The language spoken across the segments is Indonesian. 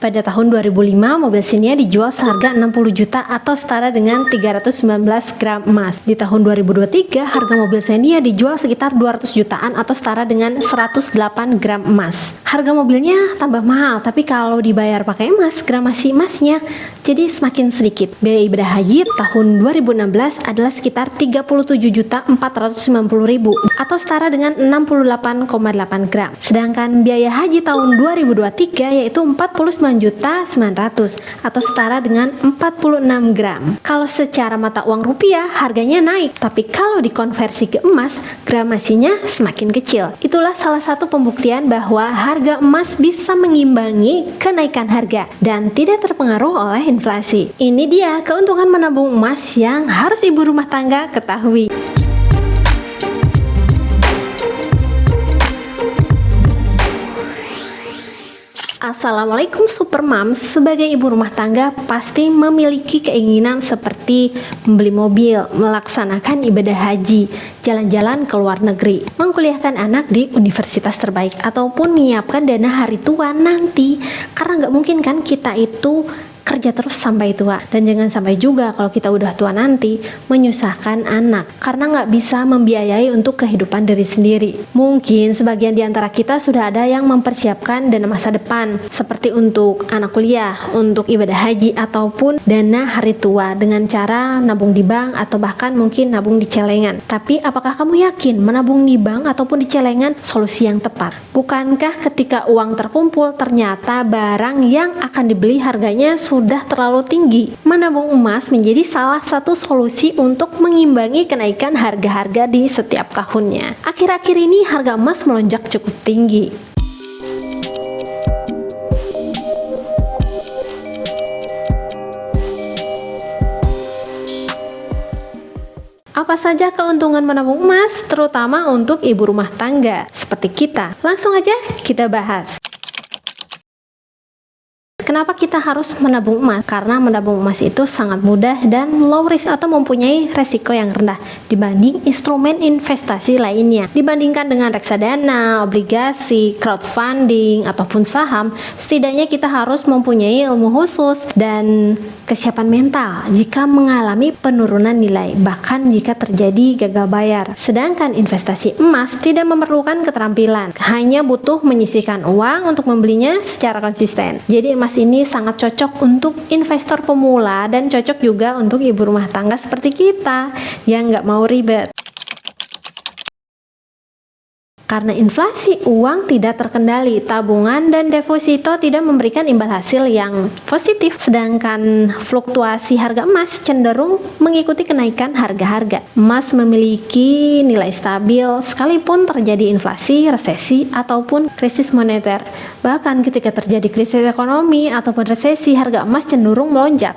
Pada tahun 2005, mobil Xenia dijual seharga 60 juta atau setara dengan 319 gram emas. Di tahun 2023, harga mobil Xenia dijual sekitar 200 jutaan atau setara dengan 108 gram emas. Harga mobilnya tambah mahal, tapi kalau dibayar pakai emas, gramasi emasnya jadi semakin sedikit. Biaya ibadah haji tahun 2016 adalah sekitar 37.490.000 atau setara dengan 68,8 gram. Sedangkan biaya haji tahun 2023 yaitu 49.900.000 atau setara dengan 46 gram. Kalau secara mata uang rupiah harganya naik, tapi kalau dikonversi ke emas, gramasinya semakin kecil. Itulah salah satu pembuktian bahwa harga emas bisa mengimbangi kenaikan harga dan tidak terpengaruh oleh inflasi. Ini dia keuntungan menabung emas yang harus ibu rumah tangga ketahui. Assalamualaikum Super Moms. Sebagai ibu rumah tangga pasti memiliki keinginan seperti membeli mobil, melaksanakan ibadah haji, jalan-jalan ke luar negeri, mengkuliahkan anak di universitas terbaik, ataupun menyiapkan dana hari tua nanti. Karena nggak mungkin kan kita itu kerja terus sampai tua, dan jangan sampai juga kalau kita udah tua nanti menyusahkan anak karena nggak bisa membiayai untuk kehidupan diri sendiri. Mungkin sebagian di antara kita sudah ada yang mempersiapkan dana masa depan seperti untuk anak kuliah, untuk ibadah haji, ataupun dana hari tua dengan cara nabung di bank atau bahkan mungkin nabung di celengan. Tapi apakah kamu yakin menabung di bank ataupun di celengan solusi yang tepat? Bukankah ketika uang terkumpul ternyata barang yang akan dibeli harganya sudah terlalu tinggi? Menabung emas menjadi salah satu solusi untuk mengimbangi kenaikan harga-harga di setiap tahunnya. Akhir-akhir ini harga emas melonjak cukup tinggi. Apa saja keuntungan menabung emas, terutama untuk ibu rumah tangga seperti kita? Langsung aja kita bahas. Kenapa kita harus menabung emas? Karena menabung emas itu sangat mudah dan low risk atau mempunyai resiko yang rendah dibanding instrumen investasi lainnya. Dibandingkan dengan reksadana, obligasi, crowdfunding, ataupun saham, setidaknya kita harus mempunyai ilmu khusus dan kesiapan mental jika mengalami penurunan nilai, bahkan jika terjadi gagal bayar. Sedangkan investasi emas tidak memerlukan keterampilan, hanya butuh menyisihkan uang untuk membelinya secara konsisten. Jadi emas ini sangat cocok untuk investor pemula dan cocok juga untuk ibu rumah tangga seperti kita yang nggak mau ribet. Karena inflasi uang tidak terkendali, tabungan dan deposito tidak memberikan imbal hasil yang positif, sedangkan fluktuasi harga emas cenderung mengikuti kenaikan harga-harga. Emas memiliki nilai stabil sekalipun terjadi inflasi, resesi, ataupun krisis moneter. Bahkan ketika terjadi krisis ekonomi ataupun resesi, harga emas cenderung melonjak.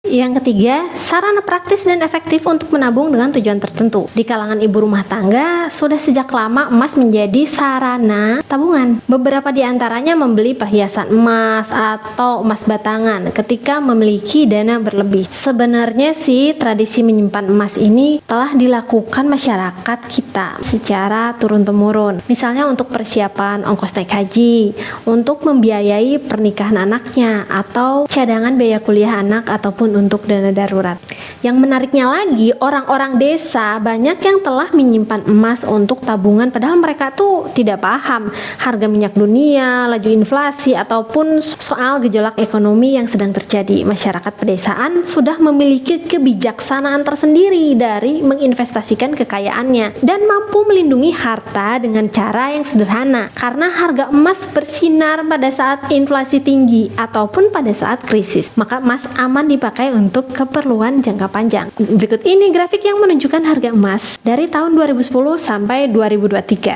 Yang ketiga, sarana praktis dan efektif untuk menabung dengan tujuan tertentu. Di kalangan ibu rumah tangga, sudah sejak lama emas menjadi sarana tabungan. Beberapa di antaranya membeli perhiasan emas atau emas batangan ketika memiliki dana berlebih. Sebenarnya sih, tradisi menyimpan emas ini telah dilakukan masyarakat kita secara turun-temurun. Misalnya untuk persiapan ongkos naik haji, untuk membiayai pernikahan anaknya, atau cadangan biaya kuliah anak, ataupun untuk dana darurat. Yang menariknya lagi, orang-orang desa banyak yang telah menyimpan emas untuk tabungan padahal mereka tuh tidak paham harga minyak dunia, laju inflasi, ataupun soal gejolak ekonomi yang sedang terjadi. Masyarakat pedesaan sudah memiliki kebijaksanaan tersendiri dari menginvestasikan kekayaannya dan mampu melindungi harta dengan cara yang sederhana karena harga emas bersinar pada saat inflasi tinggi ataupun pada saat krisis. Maka emas aman dipakai untuk keperluan jangka panjang. Berikut ini grafik yang menunjukkan harga emas dari tahun 2010 sampai 2023.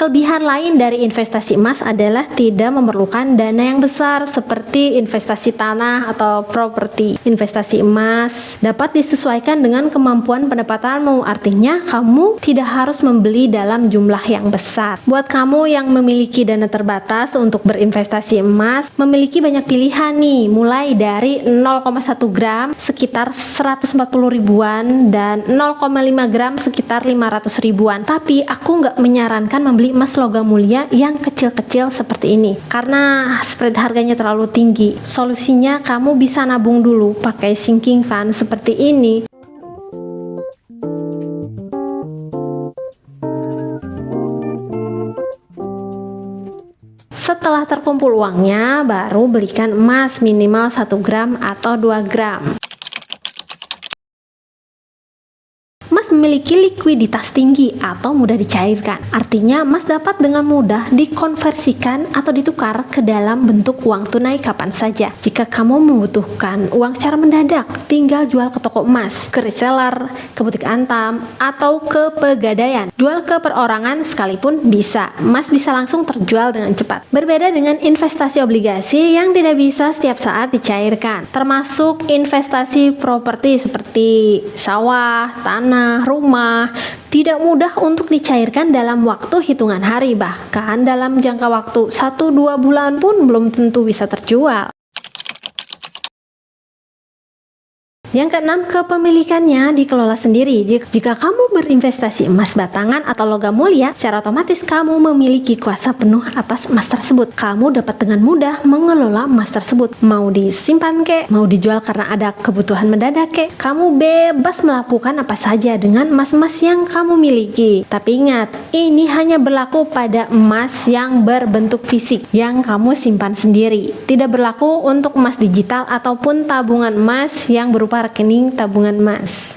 Kelebihan lain dari investasi emas adalah tidak memerlukan dana yang besar seperti investasi tanah atau properti. Investasi emas dapat disesuaikan dengan kemampuan pendapatanmu, artinya kamu tidak harus membeli dalam jumlah yang besar. Buat kamu yang memiliki dana terbatas untuk berinvestasi emas, memiliki banyak pilihan nih, mulai dari 0,1 gram sekitar 140 ribuan dan 0,5 gram sekitar 500 ribuan. Tapi aku nggak menyarankan membeli emas logam mulia yang kecil-kecil seperti ini karena spread harganya terlalu tinggi. Solusinya kamu bisa nabung dulu pakai sinking fund seperti ini. Setelah terkumpul uangnya, baru belikan emas minimal 1 gram atau 2 gram. Emas memiliki likuiditas tinggi atau mudah dicairkan. Artinya emas dapat dengan mudah dikonversikan atau ditukar ke dalam bentuk uang tunai kapan saja. Jika kamu membutuhkan uang secara mendadak, tinggal jual ke toko emas, ke reseller, ke butik antam, atau ke pegadaian. Jual ke perorangan sekalipun bisa. Emas bisa langsung terjual dengan cepat. Berbeda dengan investasi obligasi yang tidak bisa setiap saat dicairkan, termasuk investasi properti seperti sawah, tanah, rumah, tidak mudah untuk dicairkan dalam waktu hitungan hari, bahkan dalam jangka waktu 1-2 bulan pun belum tentu bisa terjual. Yang keenam, kepemilikannya dikelola sendiri. Jika kamu berinvestasi emas batangan atau logam mulia, secara otomatis kamu memiliki kuasa penuh atas emas tersebut. Kamu dapat dengan mudah mengelola emas tersebut. Mau disimpan kek, mau dijual karena ada kebutuhan mendadak kek, kamu bebas melakukan apa saja dengan emas-emas yang kamu miliki. Tapi ingat, ini hanya berlaku pada emas yang berbentuk fisik yang kamu simpan sendiri. Tidak berlaku untuk emas digital ataupun tabungan emas yang berupa rekening tabungan emas.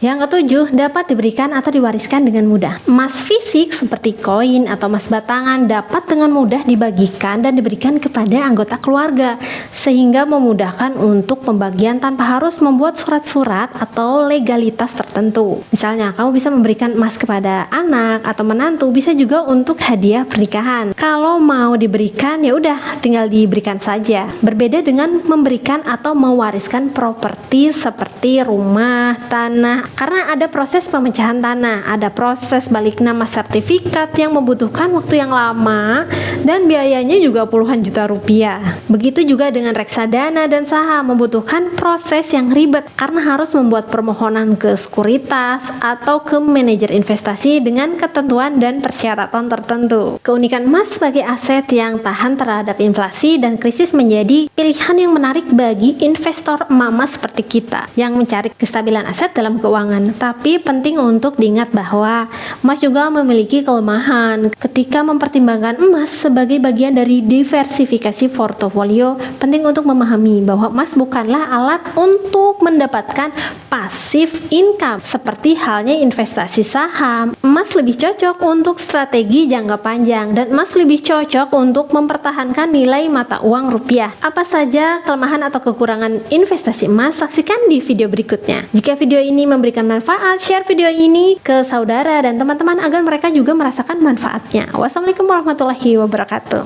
Yang ketujuh, dapat diberikan atau diwariskan dengan mudah. Emas fisik seperti koin atau emas batangan dapat dengan mudah dibagikan dan diberikan kepada anggota keluarga, sehingga memudahkan untuk pembagian tanpa harus membuat surat-surat atau legalitas tertentu. Misalnya, kamu bisa memberikan emas kepada anak atau menantu, bisa juga untuk hadiah pernikahan. Kalau mau diberikan, ya udah, tinggal diberikan saja. Berbeda dengan memberikan atau mewariskan properti seperti rumah, tanah, karena ada proses pemecahan tanah, ada proses balik nama sertifikat yang membutuhkan waktu yang lama dan biayanya juga puluhan juta rupiah. Begitu juga dengan reksadana dan saham, membutuhkan proses yang ribet karena harus membuat permohonan ke sekuritas atau ke manajer investasi dengan ketentuan dan persyaratan tertentu. Keunikan emas sebagai aset yang tahan terhadap inflasi dan krisis menjadi pilihan yang menarik bagi investor emas seperti kita yang mencari kestabilan aset dalam keuangan. Tapi penting untuk diingat bahwa emas juga memiliki kelemahan. Ketika mempertimbangkan emas sebagai bagian dari diversifikasi portofolio, penting untuk memahami bahwa emas bukanlah alat untuk mendapatkan pasif income seperti halnya investasi saham. Emas lebih cocok untuk strategi jangka panjang dan emas lebih cocok untuk mempertahankan nilai mata uang rupiah. Apa saja kelemahan atau kekurangan investasi emas? Saksikan di video berikutnya. Jika video ini memberikan manfaat, share video ini ke saudara dan teman-teman agar mereka juga merasakan manfaatnya. Wassalamualaikum warahmatullahi wabarakatuh.